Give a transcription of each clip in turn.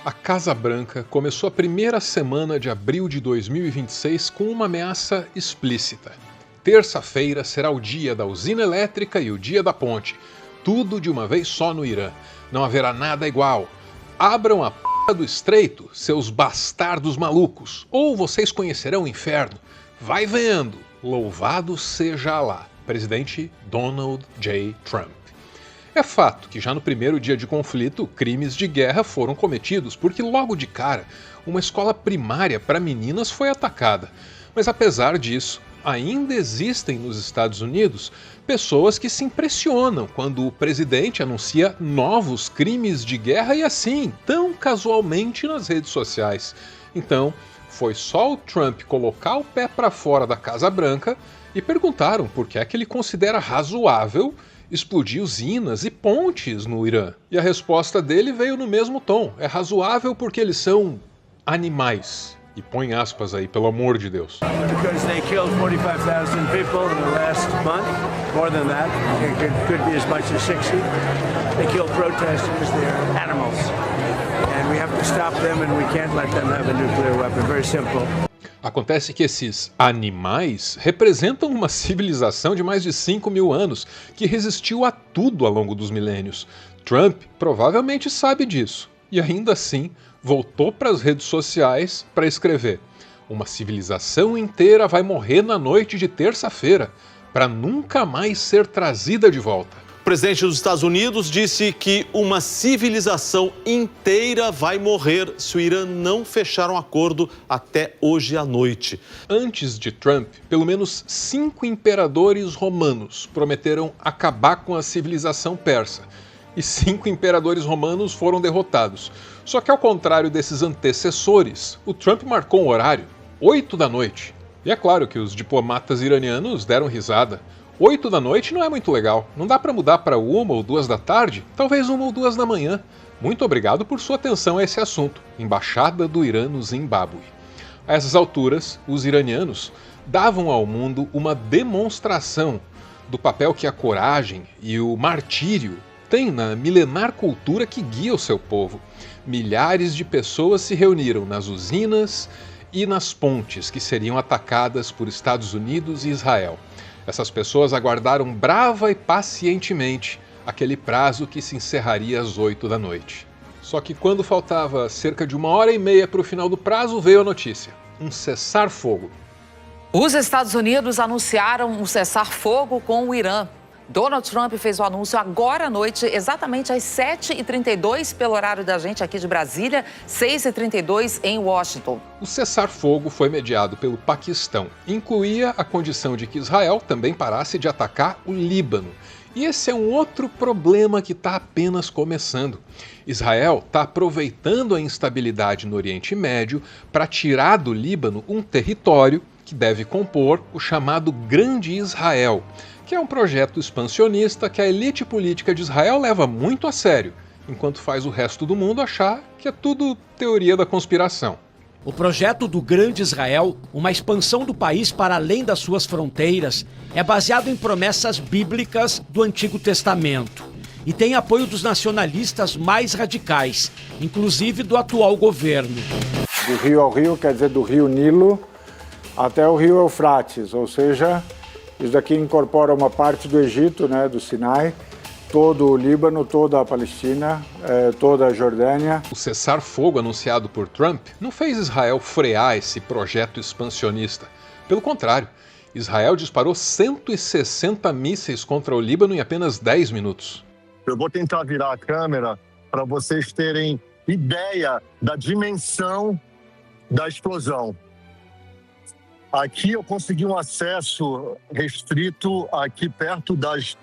A Casa Branca começou a primeira semana de abril de 2026 com uma ameaça explícita. Terça-feira será o dia da usina elétrica e o dia da ponte. Tudo de uma vez só no Irã. Não haverá nada igual. Abram a p*** do estreito, seus bastardos malucos, ou vocês conhecerão o inferno. Vai vendo. Louvado seja Alá. Presidente Donald J. Trump. É fato que já no primeiro dia de conflito, crimes de guerra foram cometidos, porque logo de cara, uma escola primária para meninas foi atacada. Mas apesar disso, ainda existem nos Estados Unidos pessoas que se impressionam quando o presidente anuncia novos crimes de guerra e assim, tão casualmente nas redes sociais. Então, foi só o Trump colocar o pé para fora da Casa Branca e perguntaram por que é que ele considera razoável explodir usinas e pontes no Irã. E a resposta dele veio no mesmo tom. É razoável porque eles são animais. E põe aspas aí, pelo amor de Deus. Because they killed 45,000 people in the last month, more than that, it could be as much as 60. They killed protesters, they're animals. And we have to stop them and we can't let them have a nuclear weapon, very simple. Acontece que esses animais representam uma civilização de mais de 5.000 anos que resistiu a tudo ao longo dos milênios. Trump provavelmente sabe disso e ainda assim voltou para as redes sociais para escrever: uma civilização inteira vai morrer na noite de terça-feira para nunca mais ser trazida de volta. O presidente dos Estados Unidos disse que uma civilização inteira vai morrer se o Irã não fechar um acordo até hoje à noite. Antes de Trump, pelo menos 5 imperadores romanos prometeram acabar com a civilização persa. E 5 imperadores romanos foram derrotados. Só que ao contrário desses antecessores, o Trump marcou um horário, 8 da noite. E é claro que os diplomatas iranianos deram risada. 8 da noite não é muito legal. Não dá para mudar para 1 ou 2 da tarde? Talvez 1 ou 2 da manhã. Muito obrigado por sua atenção a esse assunto. Embaixada do Irã no Zimbábue. A essas alturas, os iranianos davam ao mundo uma demonstração do papel que a coragem e o martírio têm na milenar cultura que guia o seu povo. Milhares de pessoas se reuniram nas usinas e nas pontes que seriam atacadas por Estados Unidos e Israel. Essas pessoas aguardaram brava e pacientemente aquele prazo que se encerraria às 8 da noite. Só que quando faltava cerca de 1h30 para o final do prazo, veio a notícia: um cessar-fogo. Os Estados Unidos anunciaram um cessar-fogo com o Irã. Donald Trump fez o anúncio agora à noite, exatamente às 7h32 pelo horário da gente aqui de Brasília, 6h32 em Washington. O cessar-fogo foi mediado pelo Paquistão. Incluía a condição de que Israel também parasse de atacar o Líbano. E esse é um outro problema que está apenas começando. Israel está aproveitando a instabilidade no Oriente Médio para tirar do Líbano um território que deve compor o chamado Grande Israel, que é um projeto expansionista que a elite política de Israel leva muito a sério, enquanto faz o resto do mundo achar que é tudo teoria da conspiração. O projeto do Grande Israel, uma expansão do país para além das suas fronteiras, é baseado em promessas bíblicas do Antigo Testamento e tem apoio dos nacionalistas mais radicais, inclusive do atual governo. Do rio ao rio, quer dizer do rio Nilo até o rio Eufrates, ou seja, isso daqui incorpora uma parte do Egito, né, do Sinai, todo o Líbano, toda a Palestina, toda a Jordânia. O cessar-fogo anunciado por Trump não fez Israel frear esse projeto expansionista. Pelo contrário, Israel disparou 160 mísseis contra o Líbano em apenas 10 minutos. Eu vou tentar virar a câmera para vocês terem ideia da dimensão da explosão. Aqui eu consegui um acesso restrito aqui perto dos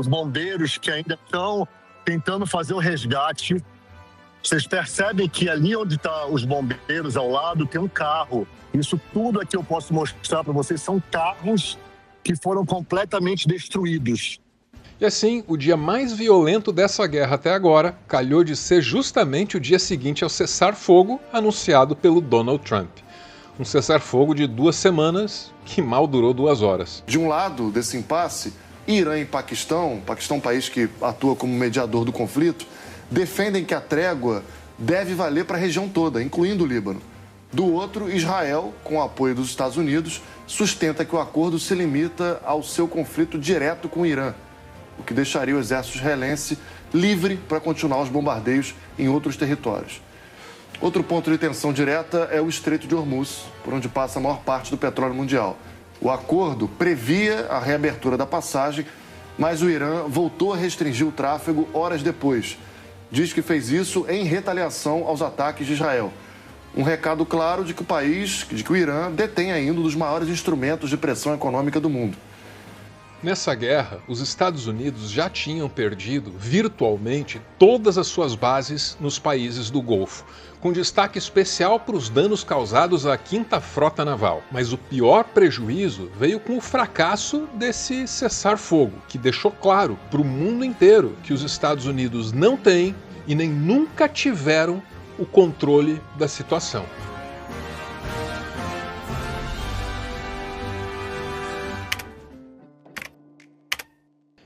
bombeiros que ainda estão tentando fazer o resgate. Vocês percebem que ali onde estão os bombeiros ao lado tem um carro. Isso tudo aqui eu posso mostrar para vocês são carros que foram completamente destruídos. E assim, o dia mais violento dessa guerra até agora calhou de ser justamente o dia seguinte ao cessar-fogo anunciado pelo Donald Trump. Um cessar-fogo de 2 semanas que mal durou 2 horas. De um lado desse impasse, Irã e Paquistão, um país que atua como mediador do conflito, defendem que a trégua deve valer para a região toda, incluindo o Líbano. Do outro, Israel, com o apoio dos Estados Unidos, sustenta que o acordo se limita ao seu conflito direto com o Irã, o que deixaria o exército israelense livre para continuar os bombardeios em outros territórios. Outro ponto de tensão direta é o Estreito de Hormuz, por onde passa a maior parte do petróleo mundial. O acordo previa a reabertura da passagem, mas o Irã voltou a restringir o tráfego horas depois. Diz que fez isso em retaliação aos ataques de Israel. Um recado claro de que o Irã detém ainda um dos maiores instrumentos de pressão econômica do mundo. Nessa guerra, os Estados Unidos já tinham perdido virtualmente todas as suas bases nos países do Golfo, com destaque especial para os danos causados à 5ª Frota Naval. Mas o pior prejuízo veio com o fracasso desse cessar-fogo, que deixou claro para o mundo inteiro que os Estados Unidos não têm e nem nunca tiveram o controle da situação.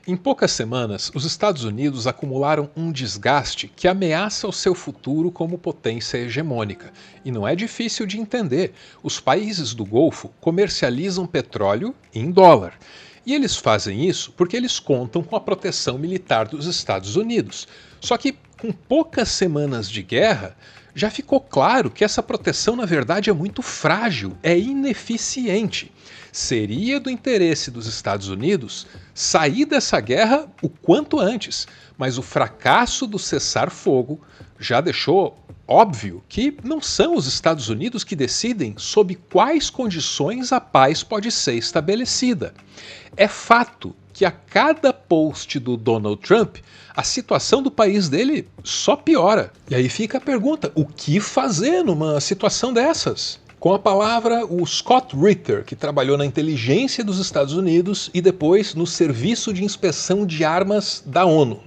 Em poucas semanas, os Estados Unidos acumularam um desgaste que ameaça o seu futuro como potência hegemônica. E não é difícil de entender. Os países do Golfo comercializam petróleo em dólar. E eles fazem isso porque eles contam com a proteção militar dos Estados Unidos. Só que, com poucas semanas de guerra, já ficou claro que essa proteção, na verdade, é muito frágil, é ineficiente. Seria do interesse dos Estados Unidos sair dessa guerra o quanto antes, mas o fracasso do cessar-fogo já deixou óbvio que não são os Estados Unidos que decidem sob quais condições a paz pode ser estabelecida. É fato que a cada post do Donald Trump, a situação do país dele só piora. E aí fica a pergunta, o que fazer numa situação dessas? Com a palavra, o Scott Ritter, que trabalhou na inteligência dos Estados Unidos e depois no Serviço de Inspeção de Armas da ONU.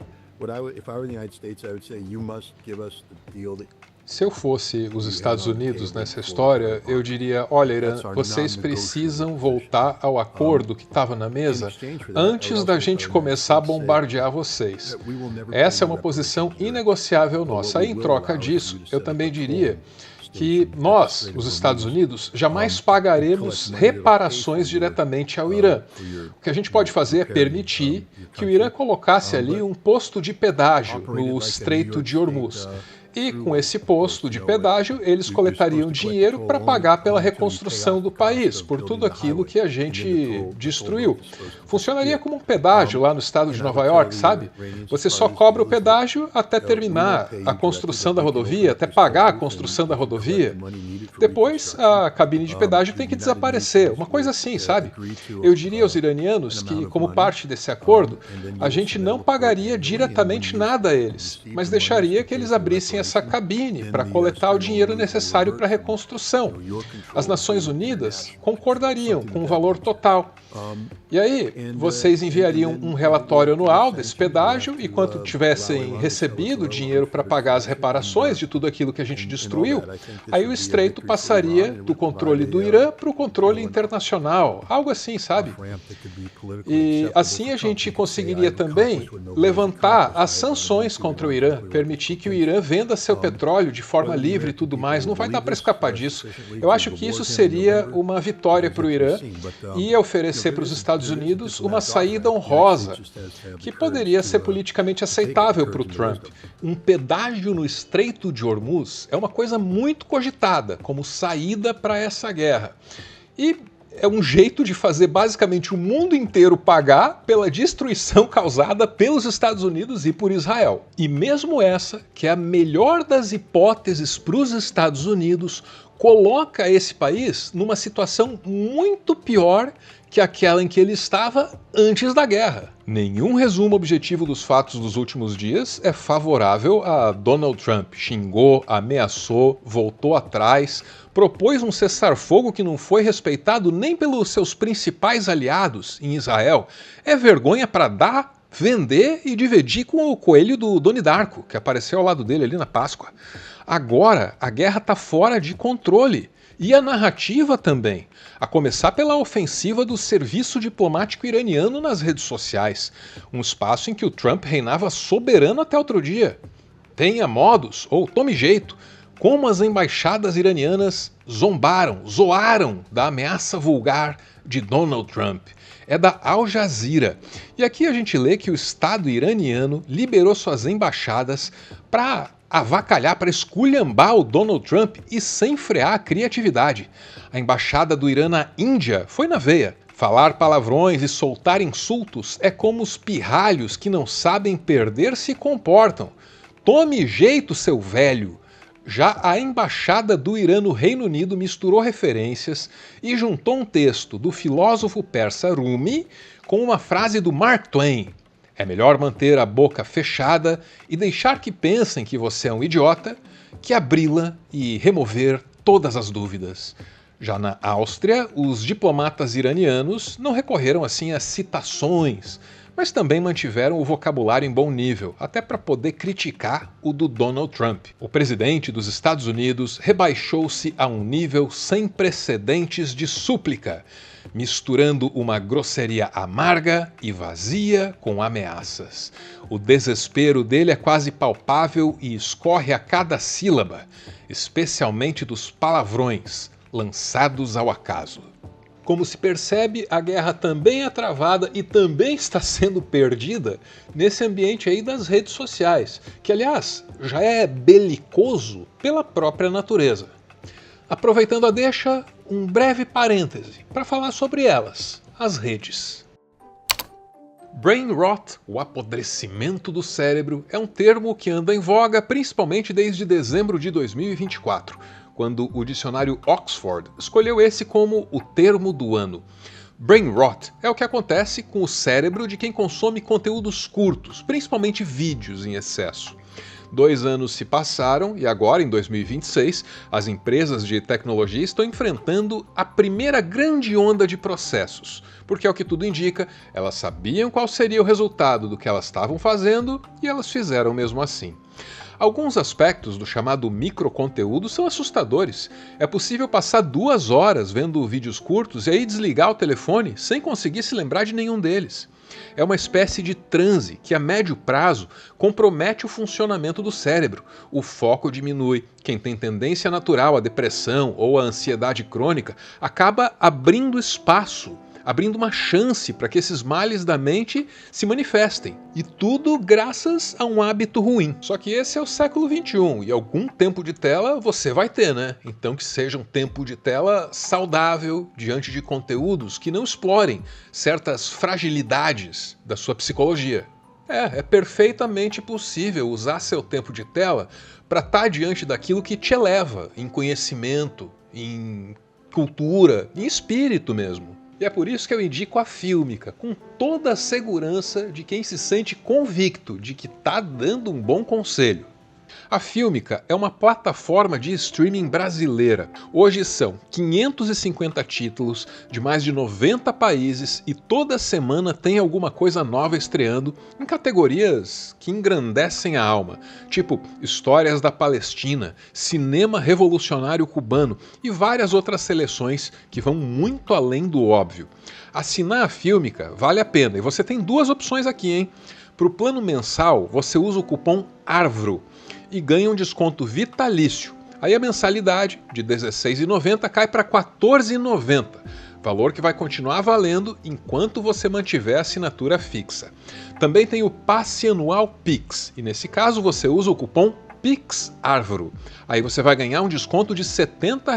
Se eu fosse os Estados Unidos nessa história, eu diria, olha, Irã, vocês precisam voltar ao acordo que estava na mesa antes da gente começar a bombardear vocês. Essa é uma posição inegociável nossa. Aí, em troca disso, eu também diria que nós, os Estados Unidos, jamais pagaremos reparações diretamente ao Irã. O que a gente pode fazer é permitir que o Irã colocasse ali um posto de pedágio no Estreito de Hormuz. E com esse posto de pedágio, eles coletariam dinheiro para pagar pela reconstrução do país, por tudo aquilo que a gente destruiu. Funcionaria como um pedágio lá no estado de Nova York, sabe? Você só cobra o pedágio até terminar a construção da rodovia, até pagar a construção da rodovia. Depois, a cabine de pedágio tem que desaparecer, uma coisa assim, sabe? Eu diria aos iranianos que, como parte desse acordo, a gente não pagaria diretamente nada a eles, mas deixaria que eles abrissem essa cabine para coletar o dinheiro necessário para a reconstrução. As Nações Unidas concordariam com o valor total. E aí, vocês enviariam um relatório anual desse pedágio e quando tivessem recebido o dinheiro para pagar as reparações de tudo aquilo que a gente destruiu, aí o estreito passaria do controle do Irã para o controle internacional, algo assim, sabe? E assim a gente conseguiria também levantar as sanções contra o Irã, permitir que o Irã venda seu petróleo de forma livre e tudo mais, não vai dar para escapar disso. Eu acho que isso seria uma vitória para o Irã e oferecer para os Estados Unidos uma saída honrosa, que poderia ser politicamente aceitável para o Trump. Um pedágio no Estreito de Hormuz é uma coisa muito cogitada como saída para essa guerra. E é um jeito de fazer basicamente o mundo inteiro pagar pela destruição causada pelos Estados Unidos e por Israel. E mesmo essa, que é a melhor das hipóteses para os Estados Unidos, coloca esse país numa situação muito pior que aquela em que ele estava antes da guerra. Nenhum resumo objetivo dos fatos dos últimos dias é favorável a Donald Trump. Xingou, ameaçou, voltou atrás, propôs um cessar-fogo que não foi respeitado nem pelos seus principais aliados em Israel. É vergonha para dar, vender e dividir com o coelho do Doni Darko, que apareceu ao lado dele ali na Páscoa. Agora, a guerra está fora de controle. E a narrativa também, a começar pela ofensiva do serviço diplomático iraniano nas redes sociais, um espaço em que o Trump reinava soberano até outro dia. tenha modos ou tome jeito, como as embaixadas iranianas zoaram da ameaça vulgar de Donald Trump. É da Al Jazeera. E aqui a gente lê que o Estado iraniano liberou suas embaixadas para avacalhar, para esculhambar o Donald Trump e sem frear a criatividade. A embaixada do Irã na Índia foi na veia. Falar palavrões e soltar insultos é como os pirralhos que não sabem perder se comportam. Tome jeito, seu velho! Já a embaixada do Irã no Reino Unido misturou referências e juntou um texto do filósofo persa Rumi com uma frase do Mark Twain. É melhor manter a boca fechada e deixar que pensem que você é um idiota que abri-la e remover todas as dúvidas. Já na Áustria, os diplomatas iranianos não recorreram assim a citações, mas também mantiveram o vocabulário em bom nível, até para poder criticar o do Donald Trump. O presidente dos Estados Unidos rebaixou-se a um nível sem precedentes de súplica, misturando uma grosseria amarga e vazia com ameaças. O desespero dele é quase palpável e escorre a cada sílaba, especialmente dos palavrões lançados ao acaso. Como se percebe, a guerra também é travada e também está sendo perdida nesse ambiente aí das redes sociais, que aliás já é belicoso pela própria natureza. Aproveitando a deixa, um breve parêntese para falar sobre elas, as redes. Brain rot, o apodrecimento do cérebro, é um termo que anda em voga principalmente desde dezembro de 2024, quando o dicionário Oxford escolheu esse como o termo do ano. Brain rot é o que acontece com o cérebro de quem consome conteúdos curtos, principalmente vídeos em excesso. 2 anos se passaram e agora, em 2026, as empresas de tecnologia estão enfrentando a primeira grande onda de processos, porque, ao que tudo indica, elas sabiam qual seria o resultado do que elas estavam fazendo e elas fizeram mesmo assim. Alguns aspectos do chamado microconteúdo são assustadores. É possível passar 2 horas vendo vídeos curtos e aí desligar o telefone sem conseguir se lembrar de nenhum deles. É uma espécie de transe que a médio prazo compromete o funcionamento do cérebro. O foco diminui. Quem tem tendência natural à depressão ou à ansiedade crônica acaba abrindo espaço, abrindo uma chance para que esses males da mente se manifestem. E tudo graças a um hábito ruim. Só que esse é o século XXI e algum tempo de tela você vai ter, né? Então que seja um tempo de tela saudável diante de conteúdos que não explorem certas fragilidades da sua psicologia. É perfeitamente possível usar seu tempo de tela para estar diante daquilo que te eleva em conhecimento, em cultura, em espírito mesmo. E é por isso que eu indico a Fílmica, com toda a segurança de quem se sente convicto de que está dando um bom conselho. A Fílmica é uma plataforma de streaming brasileira. Hoje são 550 títulos de mais de 90 países e toda semana tem alguma coisa nova estreando em categorias que engrandecem a alma, tipo Histórias da Palestina, Cinema Revolucionário Cubano e várias outras seleções que vão muito além do óbvio. Assinar a Fílmica vale a pena e você tem 2 opções aqui, hein? Para o plano mensal, você usa o cupom ARVRO e ganha um desconto vitalício. Aí a mensalidade de R$ 16,90 cai para R$ 14,90, valor que vai continuar valendo enquanto você mantiver a assinatura fixa. Também tem o passe anual Pix, e nesse caso você usa o cupom PIXARVRO. Aí você vai ganhar um desconto de R$ 70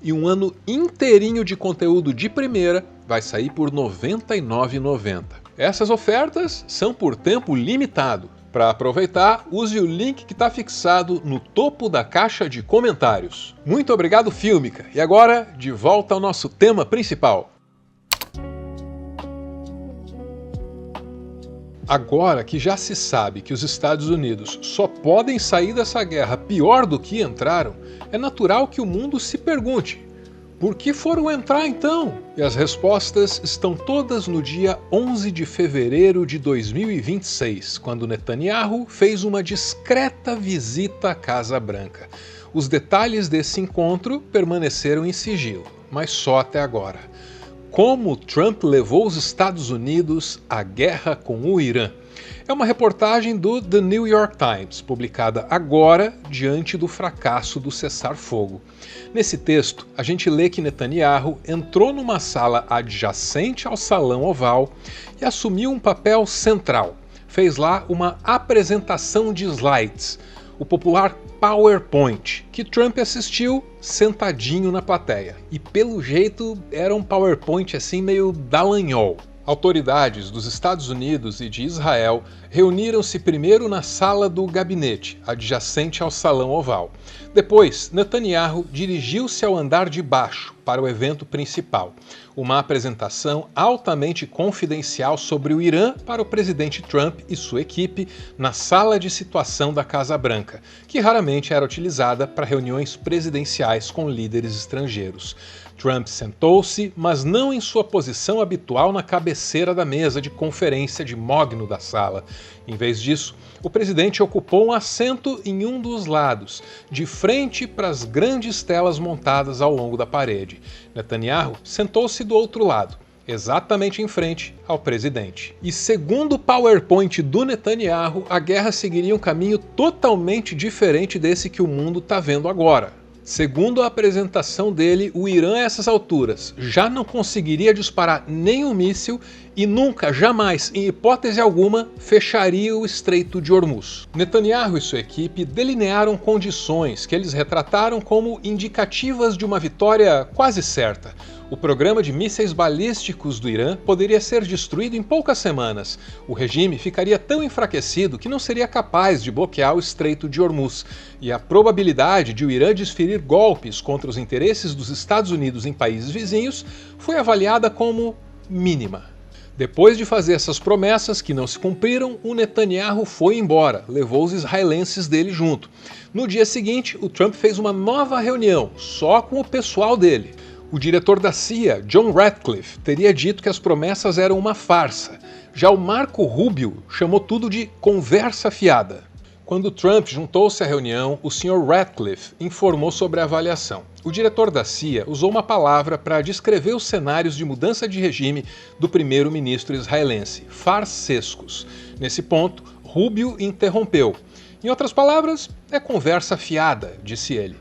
e um ano inteirinho de conteúdo de primeira vai sair por R$ 99,90. Essas ofertas são por tempo limitado. Para aproveitar, use o link que está fixado no topo da caixa de comentários. Muito obrigado, Fílmica. E agora, de volta ao nosso tema principal. Agora que já se sabe que os Estados Unidos só podem sair dessa guerra pior do que entraram, é natural que o mundo se pergunte: por que foram entrar então? E as respostas estão todas no dia 11 de fevereiro de 2026, quando Netanyahu fez uma discreta visita à Casa Branca. Os detalhes desse encontro permaneceram em sigilo, mas só até agora. Como Trump levou os Estados Unidos à guerra com o Irã? É uma reportagem do The New York Times, publicada agora diante do fracasso do cessar-fogo. Nesse texto, a gente lê que Netanyahu entrou numa sala adjacente ao Salão Oval e assumiu um papel central. Fez lá uma apresentação de slides, o popular PowerPoint, que Trump assistiu sentadinho na plateia. E pelo jeito era um PowerPoint assim meio dalanhol. Autoridades dos Estados Unidos e de Israel reuniram-se primeiro na sala do gabinete, adjacente ao Salão Oval. Depois, Netanyahu dirigiu-se ao andar de baixo para o evento principal, uma apresentação altamente confidencial sobre o Irã para o presidente Trump e sua equipe na sala de situação da Casa Branca, que raramente era utilizada para reuniões presidenciais com líderes estrangeiros. Trump sentou-se, mas não em sua posição habitual na cabeceira da mesa de conferência de mogno da sala. Em vez disso, o presidente ocupou um assento em um dos lados, de frente para as grandes telas montadas ao longo da parede. Netanyahu sentou-se do outro lado, exatamente em frente ao presidente. E segundo o PowerPoint do Netanyahu, a guerra seguiria um caminho totalmente diferente desse que o mundo está vendo agora. Segundo a apresentação dele, o Irã, a essas alturas, já não conseguiria disparar nenhum míssil e nunca, jamais, em hipótese alguma, fecharia o Estreito de Hormuz. Netanyahu e sua equipe delinearam condições que eles retrataram como indicativas de uma vitória quase certa. O programa de mísseis balísticos do Irã poderia ser destruído em poucas semanas. O regime ficaria tão enfraquecido que não seria capaz de bloquear o Estreito de Hormuz. E a probabilidade de o Irã desferir golpes contra os interesses dos Estados Unidos em países vizinhos foi avaliada como mínima. Depois de fazer essas promessas que não se cumpriram, o Netanyahu foi embora, levou os israelenses dele junto. No dia seguinte, o Trump fez uma nova reunião, só com o pessoal dele. O diretor da CIA, John Ratcliffe, teria dito que as promessas eram uma farsa. Já o Marco Rubio chamou tudo de conversa fiada. Quando Trump juntou-se à reunião, o Sr. Ratcliffe informou sobre a avaliação. O diretor da CIA usou uma palavra para descrever os cenários de mudança de regime do primeiro-ministro israelense: farsescos. Nesse ponto, Rubio interrompeu. Em outras palavras, é conversa fiada, disse ele.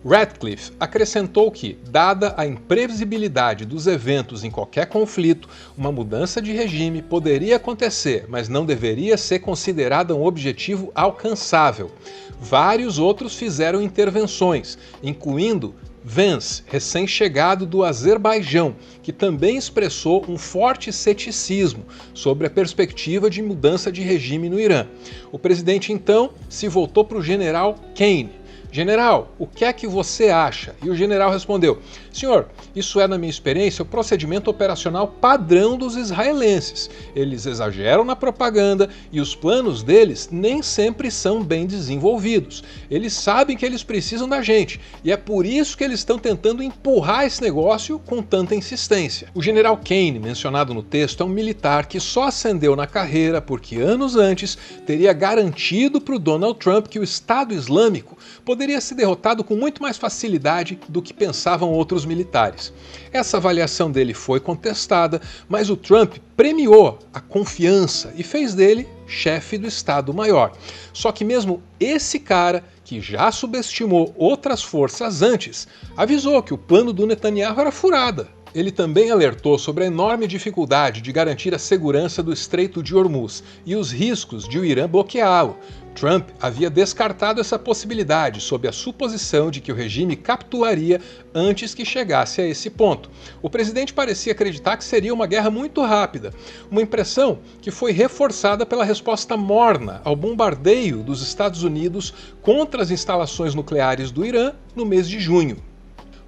Ratcliffe acrescentou que, dada a imprevisibilidade dos eventos em qualquer conflito, uma mudança de regime poderia acontecer, mas não deveria ser considerada um objetivo alcançável. Vários outros fizeram intervenções, incluindo Vance, recém-chegado do Azerbaijão, que também expressou um forte ceticismo sobre a perspectiva de mudança de regime no Irã. O presidente, então, se voltou para o general Kane. General, o que é que você acha? E o general respondeu: senhor, isso é, na minha experiência, o procedimento operacional padrão dos israelenses. Eles exageram na propaganda e os planos deles nem sempre são bem desenvolvidos. Eles sabem que eles precisam da gente e é por isso que eles estão tentando empurrar esse negócio com tanta insistência. O general Kane, mencionado no texto, é um militar que só ascendeu na carreira porque anos antes teria garantido para o Donald Trump que o Estado Islâmico poderia ser derrotado com muito mais facilidade do que pensavam outros militares. Essa avaliação dele foi contestada, mas o Trump premiou a confiança e fez dele chefe do Estado-Maior. Só que mesmo esse cara, que já subestimou outras forças antes, avisou que o plano do Netanyahu era furada. Ele também alertou sobre a enorme dificuldade de garantir a segurança do Estreito de Hormuz e os riscos de o Irã bloqueá-lo. Trump havia descartado essa possibilidade sob a suposição de que o regime capitularia antes que chegasse a esse ponto. O presidente parecia acreditar que seria uma guerra muito rápida, uma impressão que foi reforçada pela resposta morna ao bombardeio dos Estados Unidos contra as instalações nucleares do Irã no mês de junho.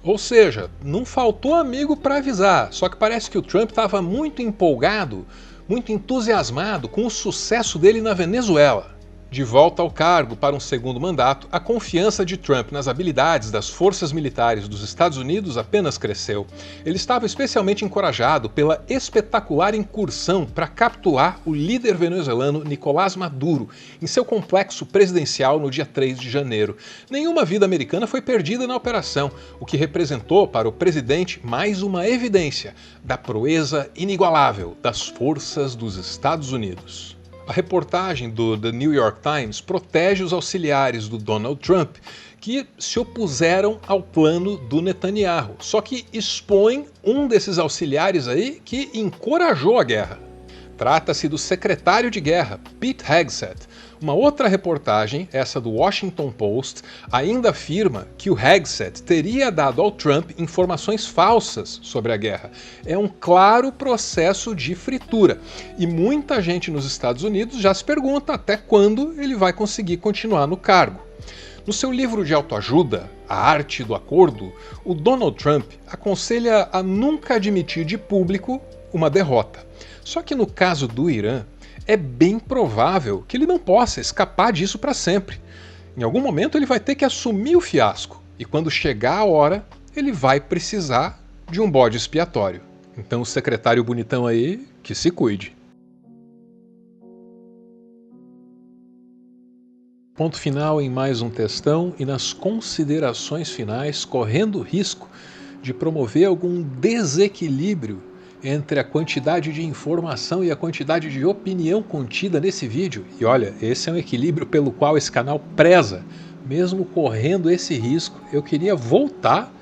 Ou seja, não faltou amigo para avisar, só que parece que o Trump estava muito empolgado, muito entusiasmado com o sucesso dele na Venezuela. De volta ao cargo para um segundo mandato, a confiança de Trump nas habilidades das forças militares dos Estados Unidos apenas cresceu. Ele estava especialmente encorajado pela espetacular incursão para capturar o líder venezuelano Nicolás Maduro em seu complexo presidencial no dia 3 de janeiro. Nenhuma vida americana foi perdida na operação, o que representou para o presidente mais uma evidência da proeza inigualável das forças dos Estados Unidos. A reportagem do The New York Times protege os auxiliares do Donald Trump que se opuseram ao plano do Netanyahu, só que expõe um desses auxiliares aí que encorajou a guerra. Trata-se do secretário de guerra, Pete Hegseth. Uma outra reportagem, essa do Washington Post, ainda afirma que o Hegseth teria dado ao Trump informações falsas sobre a guerra. É um claro processo de fritura. E muita gente nos Estados Unidos já se pergunta até quando ele vai conseguir continuar no cargo. No seu livro de autoajuda, A Arte do Acordo, o Donald Trump aconselha a nunca admitir de público uma derrota. Só que no caso do Irã, é bem provável que ele não possa escapar disso para sempre. Em algum momento ele vai ter que assumir o fiasco, e quando chegar a hora, ele vai precisar de um bode expiatório. Então o secretário bonitão aí, que se cuide. Ponto final em mais um textão e nas considerações finais, correndo o risco de promover algum desequilíbrio entre a quantidade de informação e a quantidade de opinião contida nesse vídeo. E olha, esse é um equilíbrio pelo qual esse canal preza. Mesmo correndo esse risco, eu queria voltar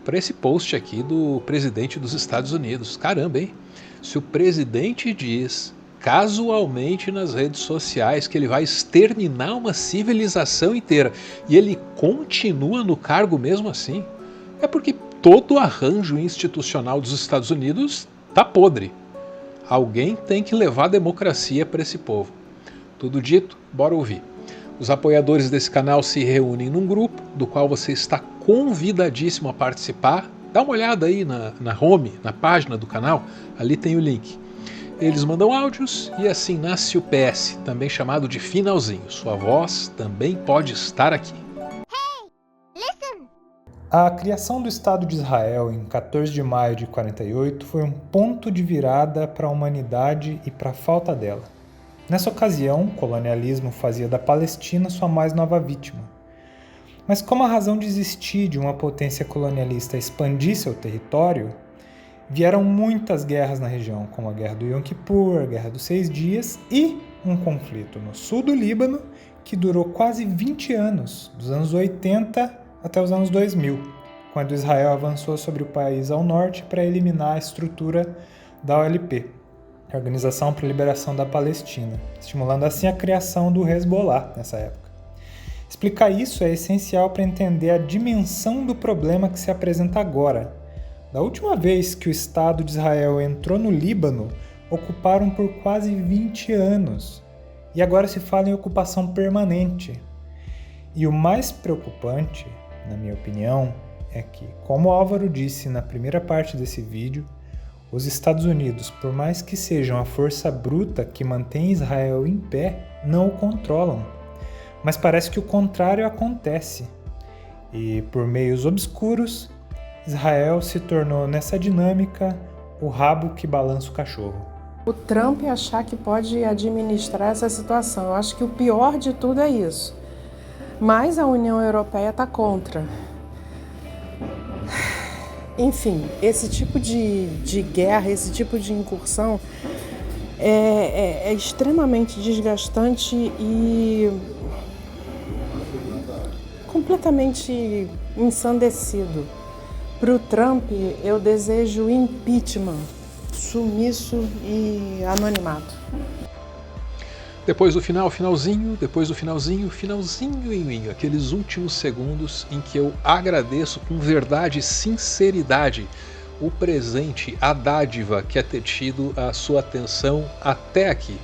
para esse post aqui do presidente dos Estados Unidos. Caramba, hein? Se o presidente diz casualmente nas redes sociais que ele vai exterminar uma civilização inteira e ele continua no cargo mesmo assim, é porque todo o arranjo institucional dos Estados Unidos tá podre. Alguém tem que levar a democracia para esse povo. Tudo dito, bora ouvir. Os apoiadores desse canal se reúnem num grupo, do qual você está convidadíssimo a participar. Dá uma olhada aí na home, na página do canal, ali tem o link. Eles mandam áudios e assim nasce o PS, também chamado de finalzinho. Sua voz também pode estar aqui. A criação do Estado de Israel em 14 de maio de 48 foi um ponto de virada para a humanidade e para a falta dela. Nessa ocasião, o colonialismo fazia da Palestina sua mais nova vítima. Mas como a razão de existir de uma potência colonialista expandir seu território, vieram muitas guerras na região, como a Guerra do Yom Kippur, a Guerra dos 6 Dias e um conflito no sul do Líbano que durou quase 20 anos, dos anos 80 até os anos 2000, quando Israel avançou sobre o país ao norte para eliminar a estrutura da OLP, a Organização para a Liberação da Palestina, estimulando assim a criação do Hezbollah nessa época. Explicar isso é essencial para entender a dimensão do problema que se apresenta agora. Da última vez que o Estado de Israel entrou no Líbano, ocuparam por quase 20 anos, e agora se fala em ocupação permanente. E o mais preocupante, na minha opinião, é que, como o Álvaro disse na primeira parte desse vídeo, os Estados Unidos, por mais que sejam a força bruta que mantém Israel em pé, não o controlam. Mas parece que o contrário acontece. E, por meios obscuros, Israel se tornou, nessa dinâmica, o rabo que balança o cachorro. O Trump achar que pode administrar essa situação. Eu acho que o pior de tudo é isso. Mas a União Europeia está contra. Enfim, esse tipo de guerra, esse tipo de incursão é extremamente desgastante e completamente ensandecido. Para o Trump, eu desejo impeachment, sumiço e anonimato. Depois do final, finalzinho, depois do finalzinho, finalzinho, aqueles últimos segundos em que eu agradeço com verdade e sinceridade o presente, a dádiva que é ter tido a sua atenção até aqui,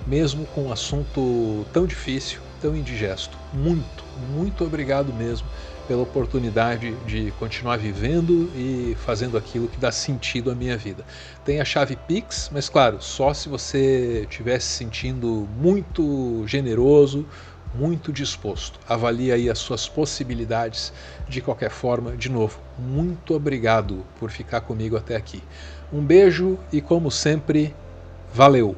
mesmo com um assunto tão difícil, tão indigesto. Muito obrigado mesmo pela oportunidade de continuar vivendo e fazendo aquilo que dá sentido à minha vida. Tem a chave Pix, mas claro, só se você estiver se sentindo muito generoso, muito disposto. Avalie aí as suas possibilidades. De qualquer forma, de novo, muito obrigado por ficar comigo até aqui. Um beijo e, como sempre, valeu!